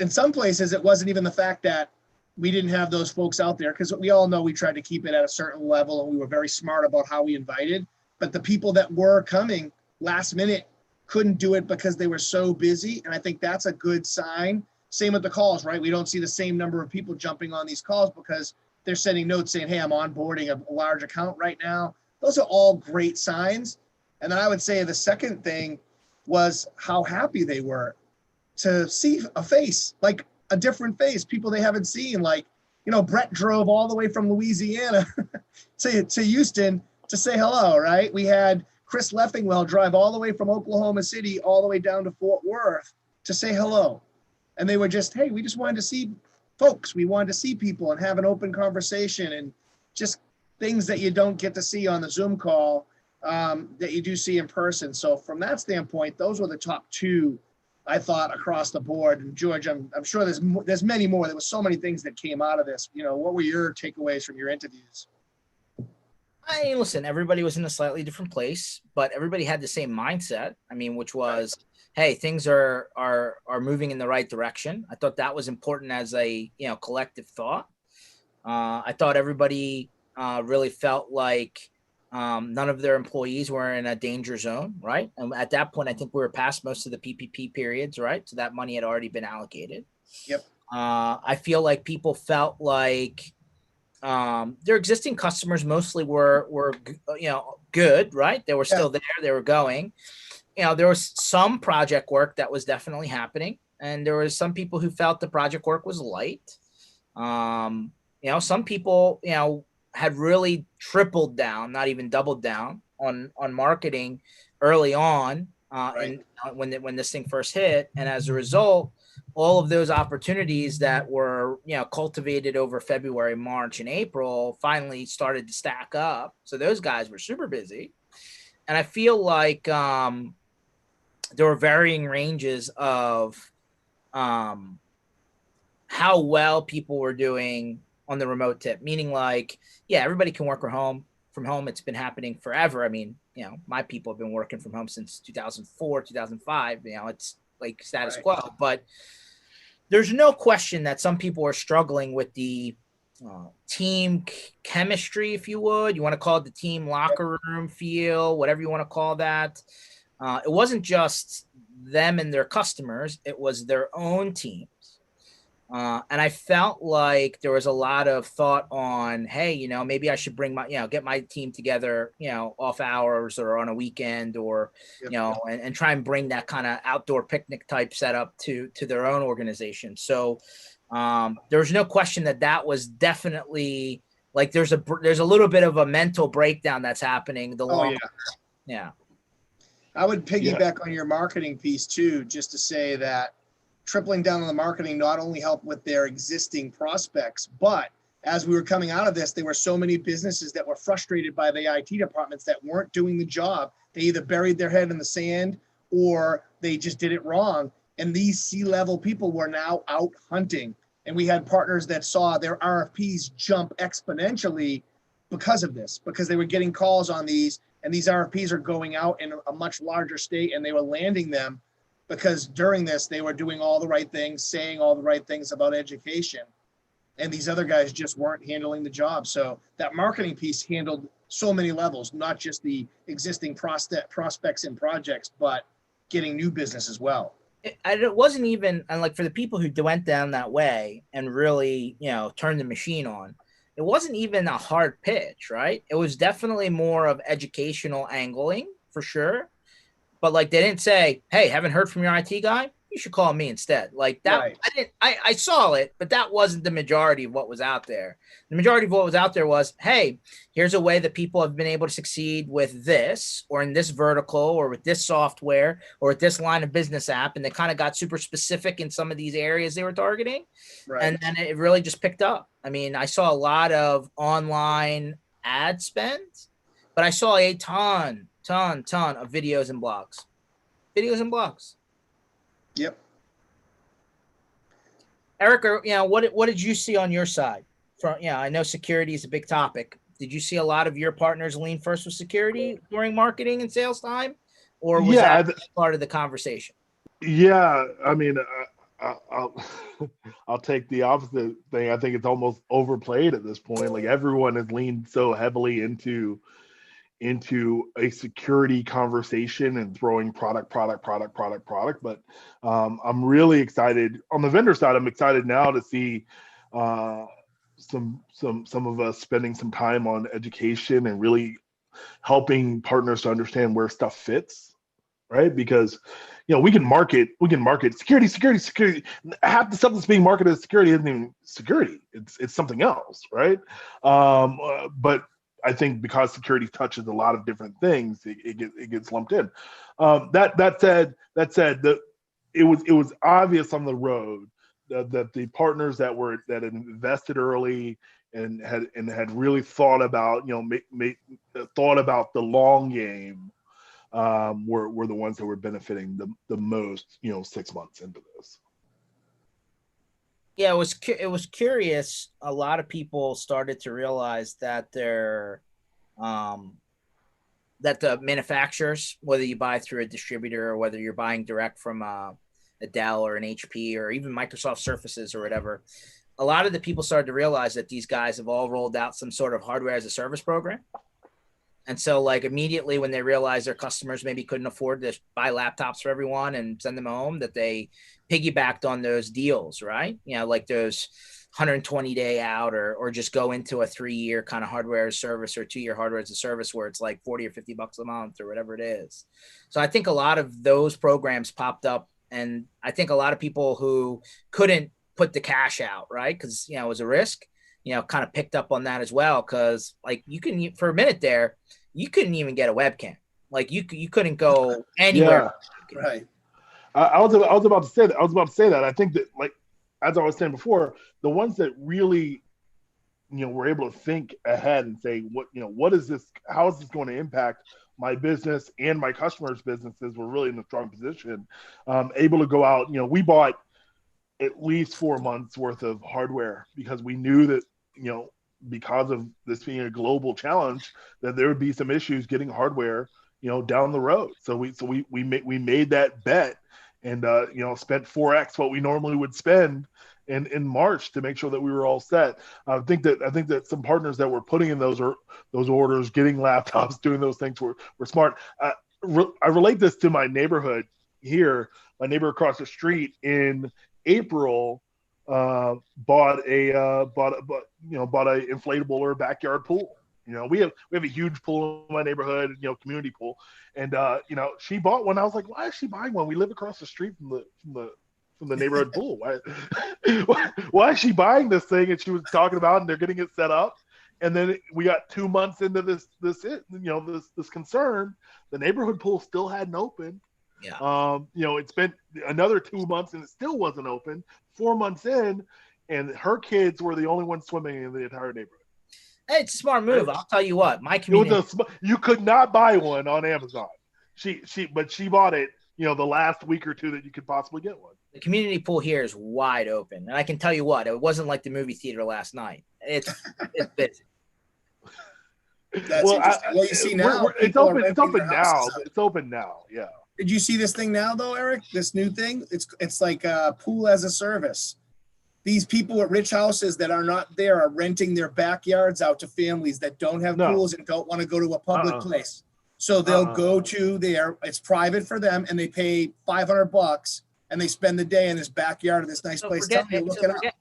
in some places, it wasn't even the fact that we didn't have those folks out there, because we all know we tried to keep it at a certain level and we were very smart about how we invited. But the people that were coming last minute couldn't do it because they were so busy. And I think that's a good sign. Same with the calls, right? We don't see the same number of people jumping on these calls because they're sending notes saying, hey, I'm onboarding a large account right now. Those are all great signs. And then I would say the second thing was how happy they were to see a face, like a different face, people they haven't seen. Like, Brett drove all the way from Louisiana to Houston to say hello, right? We had Chris Leffingwell drive all the way from Oklahoma City all the way down to Fort Worth to say hello. And they were just, hey, we just wanted to see folks. We wanted to see people and have an open conversation, and just things that you don't get to see on the Zoom call that you do see in person. So from that standpoint, those were the top 2, I thought, across the board. And George, I'm sure there's many more. There were so many things that came out of this. What were your takeaways from your interviews? Listen, everybody was in a slightly different place, but everybody had the same mindset. I mean, which was, hey, things are moving in the right direction. I thought that was important as a collective thought. I thought everybody really felt like none of their employees were in a danger zone, right? And at that point, I think we were past most of the PPP periods, right? So that money had already been allocated. Yep. I feel like people felt like their existing customers mostly were good, right? They were still there. They were going. There was some project work that was definitely happening, and there was some people who felt the project work was light. some people, had really tripled down, not even doubled down on marketing early on, Right. and when this thing first hit, and as a result, all of those opportunities that were cultivated over February, March, and April finally started to stack up. So those guys were super busy, and I feel like there were varying ranges of um, how well people were doing on the remote tip, meaning like, yeah, everybody can work from home. It's been happening forever. I mean, my people have been working from home since 2004, 2005. It's like status Right. quo, but there's no question that some people are struggling with the team chemistry, if you would. You want to call it the team locker room feel, whatever you want to call that. It wasn't just them and their customers, it was their own teams. And I felt like there was a lot of thought on, hey, maybe I should bring get my team together, off hours or on a weekend, or, Yep. And try and bring that kind of outdoor picnic type setup to their own organization. So there's no question that was definitely like, there's a little bit of a mental breakdown that's happening. Yeah. I would Yeah. piggyback on your marketing piece too, just to say that tripling down on the marketing not only helped with their existing prospects, but as we were coming out of this, there were so many businesses that were frustrated by the IT departments that weren't doing the job. They either buried their head in the sand or they just did it wrong. And these C-level people were now out hunting. And we had partners that saw their RFPs jump exponentially because of this, because they were getting calls on these, and these RFPs are going out in a much larger state, and they were landing them because during this, they were doing all the right things, saying all the right things about education. And these other guys just weren't handling the job. So that marketing piece handled so many levels, not just the existing prospects and projects, but getting new business as well. It wasn't even, and like for the people who went down that way and really, turned the machine on, it wasn't even a hard pitch, right? It was definitely more of educational angling for sure. But like, they didn't say, hey, haven't heard from your IT guy? You should call me instead. Like that, Right. I saw it, but that wasn't the majority of what was out there. The majority of what was out there was, hey, here's a way that people have been able to succeed with this, or in this vertical, or with this software, or with this line of business app. And they kind of got super specific in some of these areas they were targeting. Right. And then it really just picked up. I mean, I saw a lot of online ad spend, but I saw a ton of videos and blogs. Yep. Eric, what did you see on your side? I know security is a big topic. Did you see a lot of your partners lean first with security during marketing and sales time, or was that part of the conversation? Yeah, I mean, I'll I'll take the opposite thing. I think it's almost overplayed at this point. Like, everyone has leaned so heavily into a security conversation and throwing product. But I'm really excited on the vendor side. I'm excited now to see some of us spending some time on education and really helping partners to understand where stuff fits, right? Because we can market security. Half the stuff that's being marketed as security isn't even security. It's something else, right? But I think because security touches a lot of different things, it gets lumped in. That said, it was obvious on the road that the partners that had invested early and had really thought about thought about the long game were the ones that were benefiting the most 6 months into this. Yeah, it was curious. A lot of people started to realize that that the manufacturers, whether you buy through a distributor or whether you're buying direct from a Dell or an HP or even Microsoft Surfaces or whatever, a lot of the people started to realize that these guys have all rolled out some sort of hardware as a service program. And so, like, immediately when they realized their customers maybe couldn't afford to buy laptops for everyone and send them home, that they piggybacked on those deals, right? Like those 120-day out, or just go into a 3-year kind of hardware as a service or 2-year hardware as a service where it's like $40 or $50 a month or whatever it is. So I think a lot of those programs popped up, and I think a lot of people who couldn't put the cash out, right? Because, it was a risk. kind of picked up on that as well. Cause like for a minute there, you couldn't even get a webcam. Like you couldn't go anywhere. Yeah. Right. I was about to say that. I was about to say that. I think that, like, as I was saying before, the ones that really, were able to think ahead and say, what is this? How is this going to impact my business and my customers' businesses? Were really in a strong position, able to go out. We bought at least 4 months worth of hardware because we knew that, because of this being a global challenge, that there would be some issues getting hardware, down the road. So we made that bet and, spent 4x what we normally would spend in March to make sure that we were all set. I think that some partners that were putting in those orders, getting laptops, doing those things were smart. I relate this to my neighborhood here. My neighbor across the street in April bought a inflatable or backyard pool. We have a huge pool in my neighborhood, community pool, and she bought one. I was like, why is she buying one? We live across the street from the neighborhood pool. Why is she buying this thing? And she was talking about, and they're getting it set up. And then we got 2 months into this concern. The neighborhood pool still hadn't opened. Yeah. It's been another 2 months and it still wasn't open. 4 months in, and her kids were the only ones swimming in the entire neighborhood. Hey, it's a smart move. I'll tell you what, my community. You could not buy one on Amazon. But she bought it, the last week or two that you could possibly get one. The community pool here is wide open, and I can tell you what, it wasn't like the movie theater last night. It's busy. That's interesting. Well, you see now, it's open now. It's open now. Yeah. Did you see this thing now, though, Eric? This new thing? It's like a pool as a service. These people at rich houses that are not there are renting their backyards out to families that don't have pools and don't want to go to a public place. So they'll go to there. It's private for them, and they pay $500, and they spend the day in this backyard of this nice place. Forget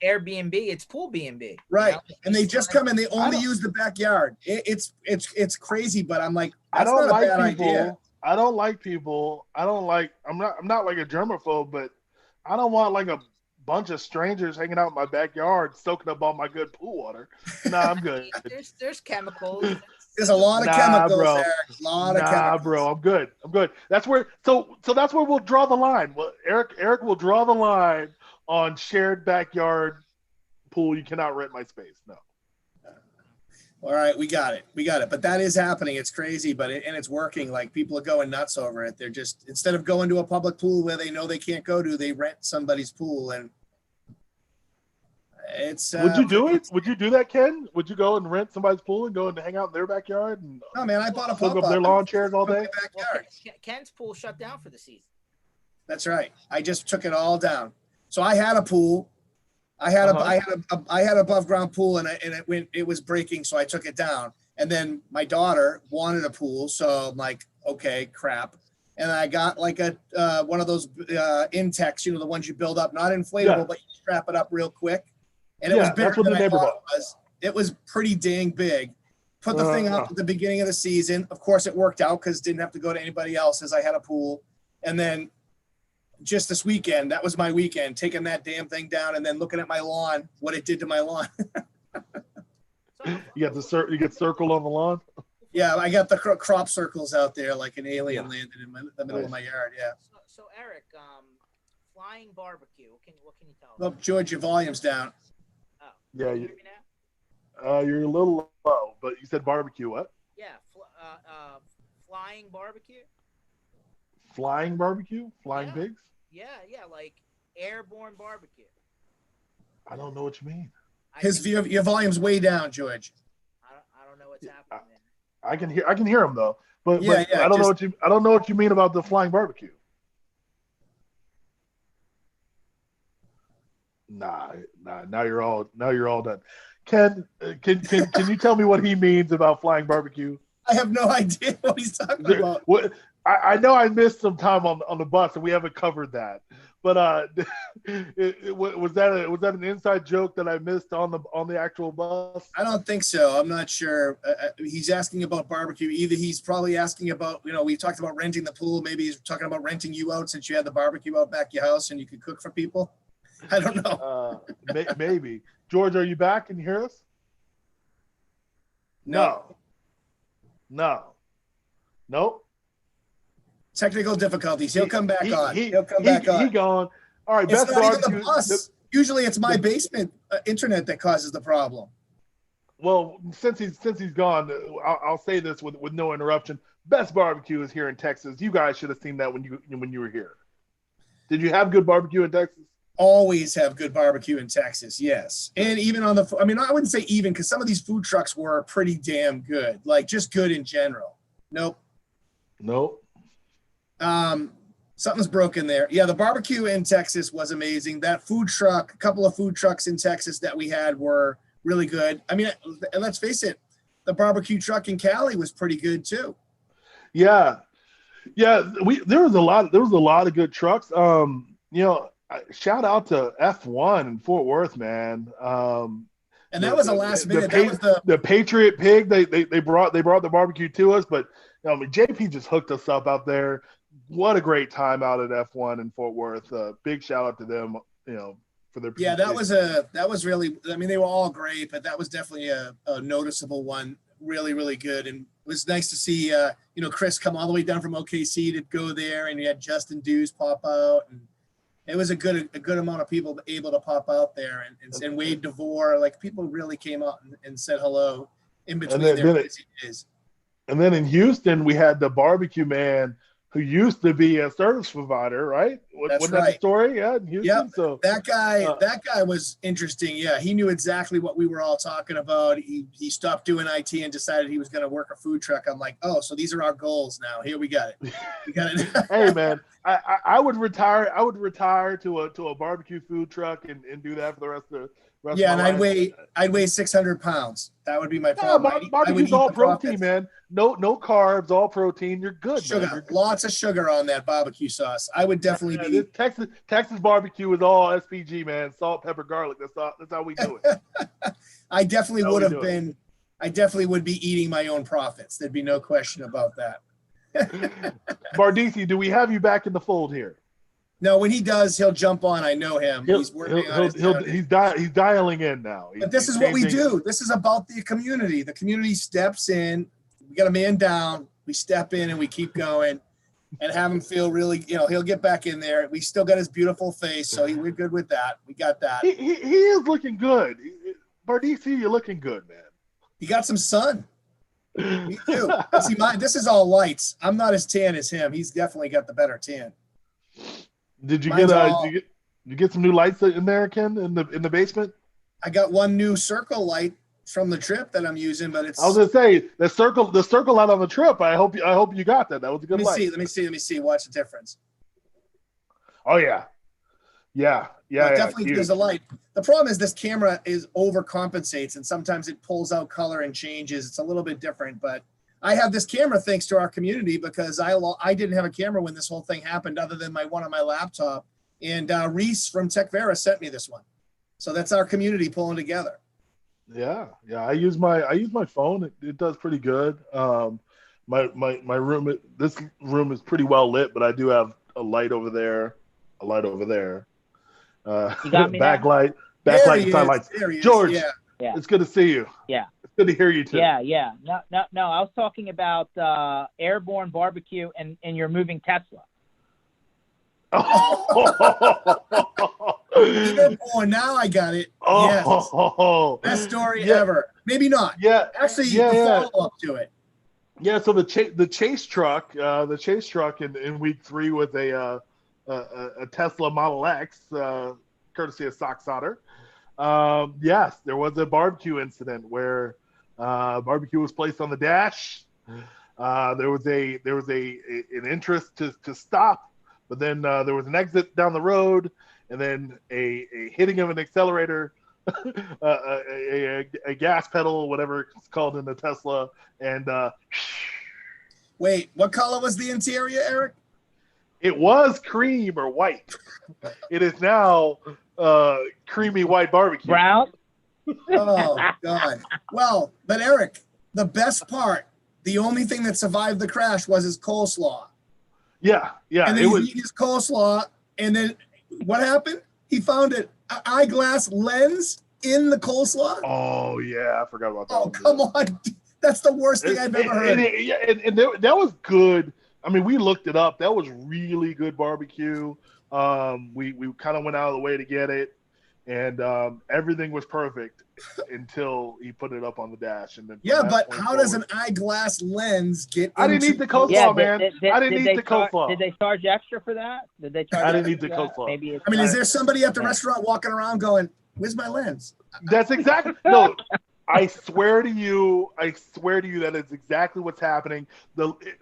Airbnb. It's pool B&B. Right, and they just come and they only use the backyard. It's crazy, but I'm like, that's not a bad idea. I don't like people. I'm not like a germaphobe, but I don't want like a bunch of strangers hanging out in my backyard soaking up all my good pool water. Nah, I'm good. There's chemicals. There's a lot of chemicals there. A lot of chemicals. Bro, I'm good. That's where that's where we'll draw the line. Well, Eric will draw the line on shared backyard pool. You cannot rent my space. No. All right, we got it. But that is happening. It's crazy, but it's working. Like, people are going nuts over it. They're just, instead of going to a public pool where they know they can't go to, they rent somebody's pool. And it's. Would you do it? Would you do that, Ken? Would you go and rent somebody's pool and go and hang out in their backyard? No, man. I bought a pop up their lawn chairs all day. Well, Ken's pool shut down for the season. That's right. I just took it all down. So I had a pool. I had an above ground pool and it was breaking, so I took it down. And then my daughter wanted a pool, so I'm like, okay, crap. And I got like a one of those Intex, the ones you build up, not inflatable, but you strap it up real quick. And it was bigger than I thought it was. It was pretty dang big. Put the thing up at the beginning of the season. Of course, it worked out because didn't have to go to anybody else as I had a pool. And then just this weekend, that was my weekend, taking that damn thing down and then looking at my lawn, what it did to my lawn. You get circled on the lawn? Yeah, I got the crop circles out there like an alien landed in the middle of my yard. Yeah. So Eric, flying barbecue. What can you tell us? Look, George, your volume's down. Oh, yeah. Can you hear me now? You're a little low, but you said barbecue. What? Yeah, flying barbecue. Flying barbecue? Flying pigs? Yeah, like airborne barbecue. I don't know what you mean. Your volume's way down, George. I don't know what's happening. I can hear him though, but I don't know what you mean about the flying barbecue. Nah. Now you're all done. Ken, can you tell me what he means about flying barbecue? I have no idea what he's talking about. I know I missed some time on the bus and we haven't covered that, but was that an inside joke that I missed on the actual bus? I don't think so. I'm not sure. He's asking about barbecue. Either he's probably asking about, we talked about renting the pool. Maybe he's talking about renting you out since you had the barbecue out back your house and you could cook for people. I don't know. Maybe. George, are you back? Can you hear us? No. Nope. Technical difficulties. He'll come back on. He'll come he, back on. He gone. All right, It's best not even the barbecue. bus. Usually it's my basement internet that causes the problem. Well, since he's gone, I'll say this with no interruption. Best barbecue is here in Texas. You guys should have seen that when you were here. Did you have good barbecue in Texas? Always have good barbecue in Texas, yes. And even on the, I mean, I wouldn't say even, because some of these food trucks were pretty damn good, like just good in general. Nope. Something's broken there. Yeah, the barbecue in Texas was amazing. That food truck, a couple of food trucks in Texas that we had were really good. I mean, and let's face it, the barbecue truck in Cali was pretty good too. Yeah. There was a lot of good trucks. Shout out to F1 in Fort Worth, man. And that was a last minute. That was the Patriot Pig. They brought the barbecue to us, but JP just hooked us up out there. What a great time out at F1 in Fort Worth. Big shout out to them, for their that was really, I mean, they were all great, but that was definitely a noticeable one. Really, really good. And it was nice to see Chris come all the way down from OKC to go there, and you had Justin Dews pop out, and it was a good amount of people able to pop out there, and Wade DeVore, like people really came out and said hello in between their busy days. And then in Houston, we had the barbecue man who used to be a service provider, right? That's Wasn't that the story? Yeah, in Houston. Yep. So that guy was interesting. Yeah, he knew exactly what we were all talking about. He stopped doing IT and decided he was going to work a food truck. I'm like, oh, so these are our goals now. Here we got it. We got it. Hey man, I would retire. I would retire to a barbecue food truck and do that for the rest of and I'd weigh 600 pounds. That would be my problem. Barbecue's all protein, man. No carbs, all protein. You're good. Sugar, man. Lots of sugar on that barbecue sauce. I would definitely be. Texas barbecue is all SPG, man. Salt, pepper, garlic. That's how we do it. I definitely would have been. I definitely would be eating my own profits. There'd be no question about that. Bardisi, do we have you back in the fold here? No, when he does, he'll jump on. I know him. He's working on he's dialing in now. But this is what we do. This is about the community. The community steps in. We got a man down. We step in and we keep going and have him feel really, he'll get back in there. We still got his beautiful face, so we're good with that. We got that. He is looking good. Bardisi, you're looking good, man. He got some sun. Me too. See, this is all lights. I'm not as tan as him. He's definitely got the better tan. Did you get some new lights in there, Ken, in the basement? I got one new circle light from the trip that I'm using, but it's. I was gonna say the circle light on the trip. I hope you got that. That was a good light. Let me see. Watch the difference. Oh yeah. Definitely there's a light. The problem is this camera is overcompensates, and sometimes it pulls out color and changes. It's a little bit different, but I have this camera thanks to our community, because I didn't have a camera when this whole thing happened other than one on my laptop. And Reese from TechVera sent me this one. So that's our community pulling together. Yeah. I use my phone. It does pretty good. My room, this room is pretty well lit, but I do have a light over there. You got me backlight and sidelights. George, it's good to see you. Yeah. Good to hear you too. Yeah. No. I was talking about airborne barbecue and you're moving Tesla. Airborne. Now I got it. Yes. Best story ever. Maybe not. Yeah. Actually, the follow-up to it. Yeah. So the chase truck in week 3 with a Tesla Model X, courtesy of Sock Solder. Yes, there was a barbecue incident where barbecue was placed on the dash. There was an interest to stop, but then there was an exit down the road, and then a hitting of an accelerator, a gas pedal, whatever it's called in the Tesla, and wait, what color was the interior, Eric? It was cream or white. It is now creamy white barbecue. Brown? Oh, God. Well, but Eric, the best part, the only thing that survived the crash was his coleslaw. Yeah. And then he ate his coleslaw, and then what happened? He found an eyeglass lens in the coleslaw. Oh, yeah. I forgot about that. Oh, come on. That's the worst thing I've ever heard. That was good. I mean, we looked it up. That was really good barbecue. We kind of went out of the way to get it, and everything was perfect until he put it up on the dash. And then but how does an eyeglass lens get? I didn't eat the coleslaw, man. I didn't eat the coleslaw. Did they charge extra for that? Did they charge? I didn't eat the coleslaw. Maybe. I mean, is there somebody at the restaurant walking around going, "Where's my lens?" That's exactly no. I swear to you that is exactly what's happening.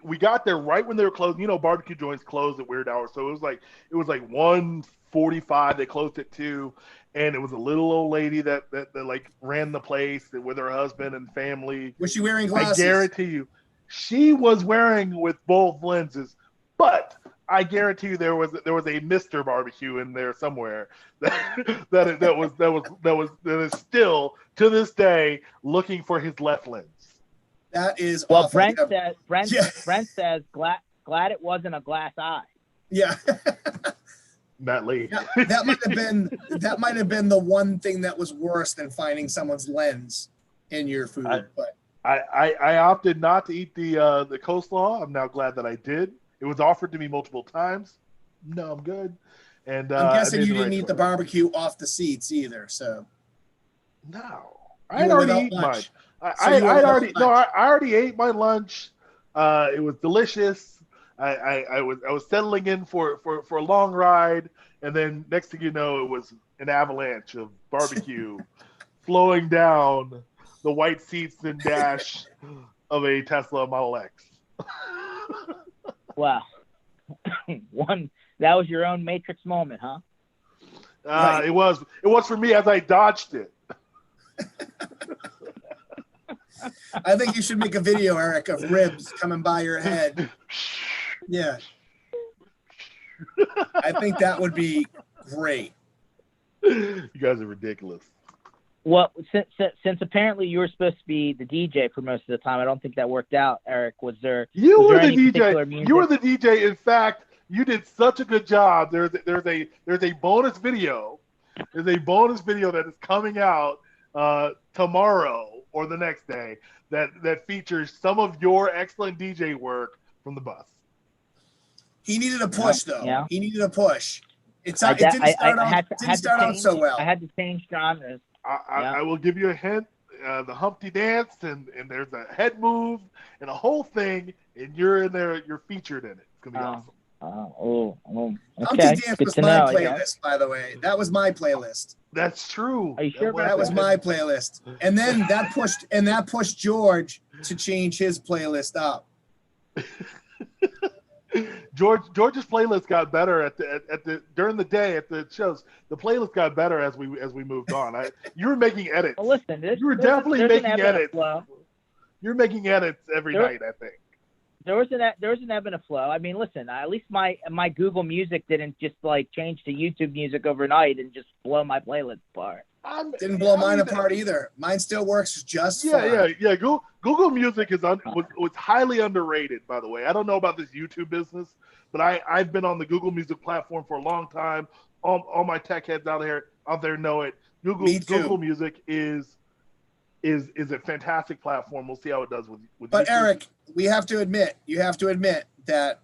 We got there right when they were closed. You know, barbecue joints closed at weird hours, so it was like 1:45. They closed at 2, and it was a little old lady that like ran the place with her husband and family. Was she wearing glasses? I guarantee you, she was wearing with both lenses, but I guarantee you there was a Mr. Barbecue in there somewhere that is still to this day looking for his left lens. That is well. Awful. Brent says glad it wasn't a glass eye. Yeah. Matt Lee. That might have been the one thing that was worse than finding someone's lens in your food. But I opted not to eat the coleslaw. I'm now glad that I did. It was offered to me multiple times. No, I'm good. And I'm guessing you didn't eat the barbecue off the seats either. So no, I had already eaten mine. I already ate my lunch. It was delicious. I was settling in for a long ride, and then next thing you know, it was an avalanche of barbecue flowing down the white seats and dash of a Tesla Model X. Wow. That was your own Matrix moment, huh? Right. It was for me as I dodged it. I think you should make a video, Eric, of ribs coming by your head. Yeah. I think that would be great. You guys are ridiculous. Well, since apparently you were supposed to be the DJ for most of the time, I don't think that worked out. Eric, was there? You was were there the DJ. You were the DJ. In fact, you did such a good job. There's a bonus video. There's a bonus video that is coming out tomorrow or the next day that features some of your excellent DJ work from the bus. He needed a push, though. Yeah. He needed a push. It didn't start out so well. I had to change genres. I will give you a hint. The Humpty Dance and there's a head move and a whole thing, and you're in there. You're featured in it. It's gonna be awesome. Okay. Humpty Dance was my playlist, by the way. That was my playlist. That's true. Are you sure? That was my playlist. And then that pushed George to change his playlist up. George's playlist got better during the day at the shows. The playlist got better as we moved on. You were making edits. Well, listen, you were definitely making edits. You're making edits every night, I think. There was an ebb and a flow. I mean, listen, at least my Google Music didn't just like change to YouTube Music overnight and just blow my playlist apart. Didn't blow mine apart either. Mine still works just fine. Yeah. Google Music was highly underrated, by the way. I don't know about this YouTube business, but I've been on the Google Music platform for a long time. All my tech heads out there know it. Google Music is a fantastic platform. We'll see how it does with But YouTube. Eric, you have to admit that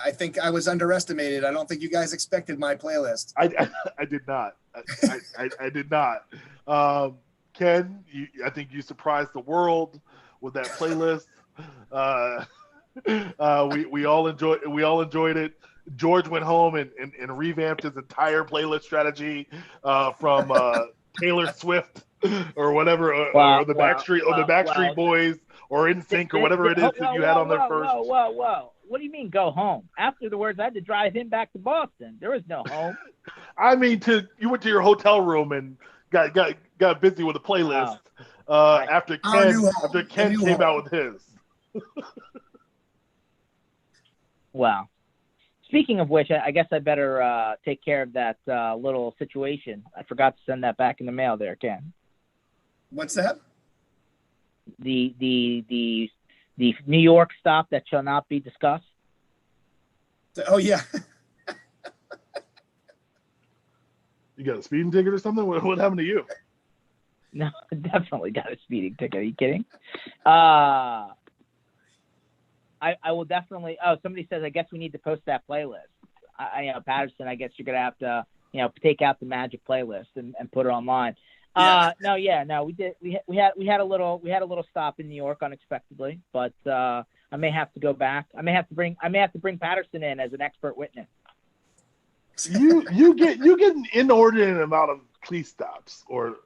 I think I was underestimated. I don't think you guys expected my playlist. I did not. I did not. Ken, I think you surprised the world with that playlist. We all enjoyed it. George went home and revamped his entire playlist strategy from Taylor Swift or whatever, or the Backstreet Boys or NSYNC or whatever it is that you had on there first. Whoa. What do you mean go home? Afterwards, I had to drive him back to Boston. There was no home. I mean, you went to your hotel room and got busy with a playlist after Ken came out with his. Wow. Speaking of which, I guess I better take care of that little situation. I forgot to send that back in the mail there, Ken. What's that? The New York stop that shall not be discussed. Oh, yeah. You got a speeding ticket or something? What happened to you? No, definitely got a speeding ticket. Are you kidding? I will definitely. Oh, somebody says I guess we need to post that playlist. Patterson, I guess you're gonna have to take out the magic playlist and put it online. Yeah. We did. We had a little stop in New York unexpectedly, but I may have to go back. I may have to bring Patterson in as an expert witness. You get an inordinate amount of police stops or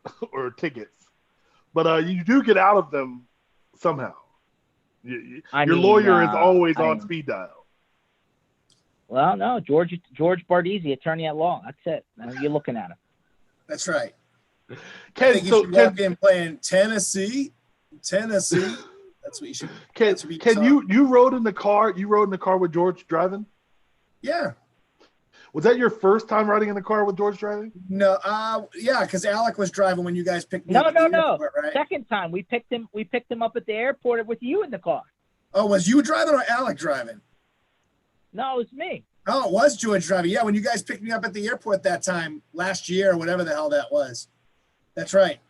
tickets, but you do get out of them somehow. Your lawyer is always on speed dial. Well, no, George Bardisi, attorney at law. That's it. You're looking at him. That's right. Ken, I think you should walk in playing Tennessee. That's what you should. Ken, you rode in the car. You rode in the car with George driving. Yeah. Was that your first time riding in the car with George driving? No. Yeah, because Alec was driving when you guys picked me up. No. Airport, right? Second time we picked him up at the airport with you in the car. Oh, was you driving or Alec driving? No, it was me. Oh, it was George driving. Yeah, when you guys picked me up at the airport that time last year or whatever the hell that was. That's right.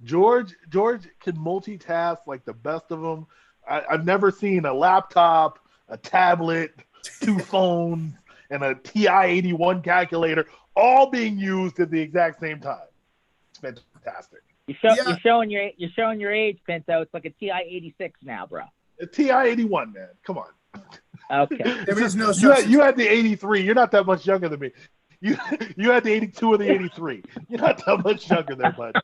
George can multitask like the best of them. I've never seen a laptop, a tablet, 2 phones, and a TI-81 calculator all being used at the exact same time. It's fantastic. You're showing your age, Pinto. It's like a TI-86 now, bro. A TI-81, man. Come on. Okay. There is no you had the 83. You're not that much younger than me. You had the 82 or the 83. You're not that much younger there, bud.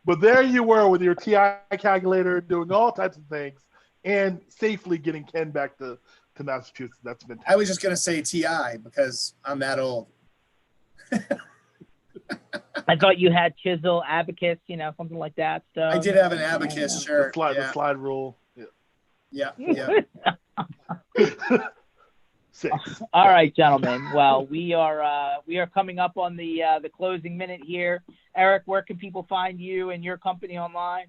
But there you were with your TI calculator doing all types of things and safely getting Ken back to Massachusetts. That's fantastic. I was just going to say TI because I'm that old. I thought you had Chisel, Abacus, something like that. So I did have an Abacus shirt. The slide rule. Yeah. 6. All right, gentlemen. Well, we are coming up on the closing minute here. Eric, where can people find you and your company online?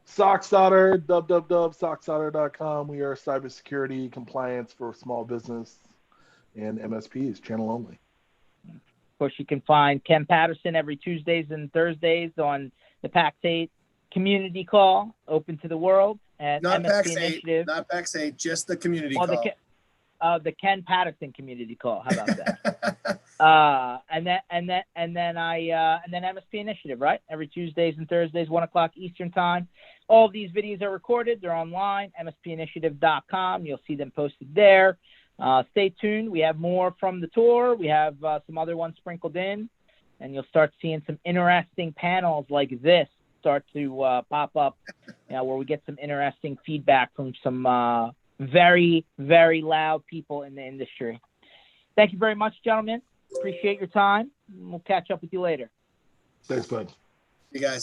SockSolder, www.socksolder.com. We are cybersecurity compliance for small business and MSPs, channel only. Of course, you can find Ken Patterson every Tuesdays and Thursdays on the PAX 8 community call, open to the world at Not MSP PAX 8, Initiative. not PAX 8, just the community call. The Ken Patterson community call. How about that? and then MSP Initiative, right? Every Tuesdays and Thursdays, 1:00 Eastern time. All of these videos are recorded. They're online. MSPinitiative.com. You'll see them posted there. Stay tuned. We have more from the tour. We have some other ones sprinkled in, and you'll start seeing some interesting panels like this start to pop up, where we get some interesting feedback from some very, very loud people in the industry. Thank you very much, gentlemen. Appreciate your time. We'll catch up with you later. Thanks, bud. You guys.